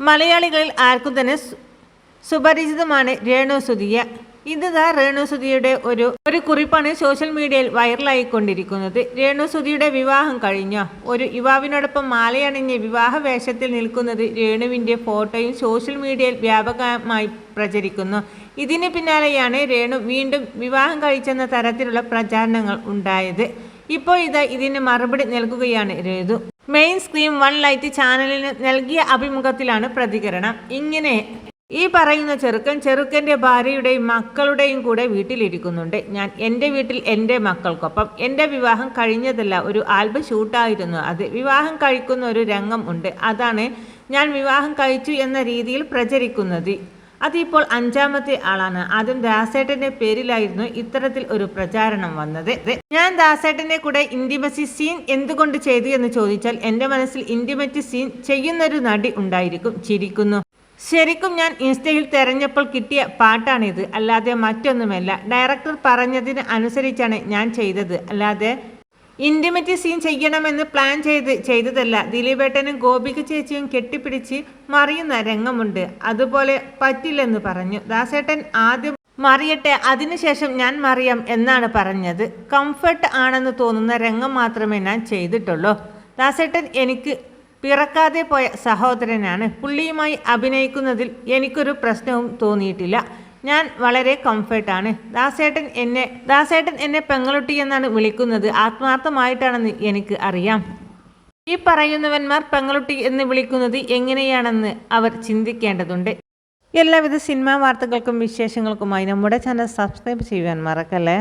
മലയാളികളിൽ ആർക്കും തന്നെ സുപരിചിതമാണ് രേണുസുധിയ. ഇതാ രേണുസുധിയുടെ ഒരു കുറിപ്പാണ് സോഷ്യൽ മീഡിയയിൽ വൈറലായിക്കൊണ്ടിരിക്കുന്നത്. രേണുസുധിയുടെ വിവാഹം കഴിഞ്ഞ ഒരു യുവാവിനോടൊപ്പം മാലയണിഞ്ഞ് വിവാഹ വേഷത്തിൽ നിൽക്കുന്നത് രേണുവിൻ്റെ ഫോട്ടോയും സോഷ്യൽ മീഡിയയിൽ വ്യാപകമായി പ്രചരിക്കുന്നു. ഇതിന് പിന്നാലെയാണ് രേണു വീണ്ടും വിവാഹം കഴിച്ചെന്ന തരത്തിലുള്ള പ്രചാരണങ്ങൾ ഉണ്ടായത്. ഇപ്പോൾ ഇതിന് മറുപടി നൽകുകയാണ് Renu. Main stream one light ചാനലിന് നൽകിയ അഭിമുഖത്തിലാണ് പ്രതികരണം. ഇങ്ങനെ ഈ പറയുന്ന ചെറുക്കൻ്റെ ഭാര്യയുടെയും മക്കളുടെയും കൂടെ വീട്ടിലിരിക്കുന്നുണ്ട്. ഞാൻ എൻ്റെ വീട്ടിൽ എൻ്റെ മക്കൾക്കൊപ്പം. എൻ്റെ വിവാഹം കഴിഞ്ഞതല്ല, ഒരു ആൽബം ഷൂട്ടായിരുന്നു അത്. വിവാഹം കഴിക്കുന്ന ഒരു രംഗം ഉണ്ട്, അതാണ് ഞാൻ വിവാഹം കഴിച്ചു എന്ന രീതിയിൽ പ്രചരിക്കുന്നത്. അതിപ്പോൾ 5ാമത്തെ ആളാണ്. ആദ്യം ദാസേട്ടൻ്റെ പേരിലായിരുന്നു ഇത്തരത്തിൽ ഒരു പ്രചാരണം വന്നത്. ഞാൻ ദാസേട്ടൻ്റെ കൂടെ ഇൻറ്റിമസി സീൻ എന്തുകൊണ്ട് ചെയ്തു എന്ന് ചോദിച്ചാൽ എൻ്റെ മനസ്സിൽ ഇൻറ്റിമറ്റ് സീൻ ചെയ്യുന്നൊരു നടി ഉണ്ടായിരിക്കും. ചിരിക്കുന്നു. ശരിക്കും ഞാൻ ഇൻസ്റ്റയിൽ തിരഞ്ഞപ്പോൾ കിട്ടിയ പാട്ടാണിത്, അല്ലാതെ മറ്റൊന്നുമല്ല. ഡയറക്ടർ പറഞ്ഞതിന് അനുസരിച്ചാണ് ഞാൻ ചെയ്തത്, അല്ലാതെ ഇൻറ്റിമറ്റ് സീൻ ചെയ്യണമെന്ന് പ്ലാൻ ചെയ്തതല്ല. ദിലീപേട്ടനും ഗോപിക ചേച്ചിയും കെട്ടിപ്പിടിച്ച് മറിയുന്ന രംഗമുണ്ട്, അതുപോലെ പറ്റില്ലെന്ന് പറഞ്ഞു. ദാസേട്ടൻ ആദ്യം മറിയട്ടെ, അതിനുശേഷം ഞാൻ മറിയാം എന്നാണ് പറഞ്ഞത്. കംഫർട്ട് ആണെന്ന് തോന്നുന്ന രംഗം മാത്രമേ ഞാൻ ചെയ്തിട്ടുള്ളൂ. ദാസേട്ടൻ എനിക്ക് പിറക്കാതെ പോയ സഹോദരനാണ്. പുള്ളിയുമായി അഭിനയിക്കുന്നതിൽ എനിക്കൊരു പ്രശ്നവും തോന്നിയിട്ടില്ല. ഞാൻ വളരെ കംഫർട്ടാണ്. ദാസേട്ടൻ എന്നെ പെങ്ങളുട്ടി എന്നാണ് വിളിക്കുന്നത്. ആത്മാർത്ഥമായിട്ടാണെന്ന് എനിക്ക് അറിയാം. ഈ പറയുന്നവന്മാർ പെങ്ങളുട്ടി എന്ന് വിളിക്കുന്നത് എങ്ങനെയാണെന്ന് അവർ ചിന്തിക്കേണ്ടതുണ്ട്. എല്ലാവിധ സിനിമാ വാർത്തകൾക്കും വിശേഷങ്ങൾക്കുമായി നമ്മുടെ ചാനൽ സബ്സ്ക്രൈബ് ചെയ്യുവാൻ മറക്കല്ലേ.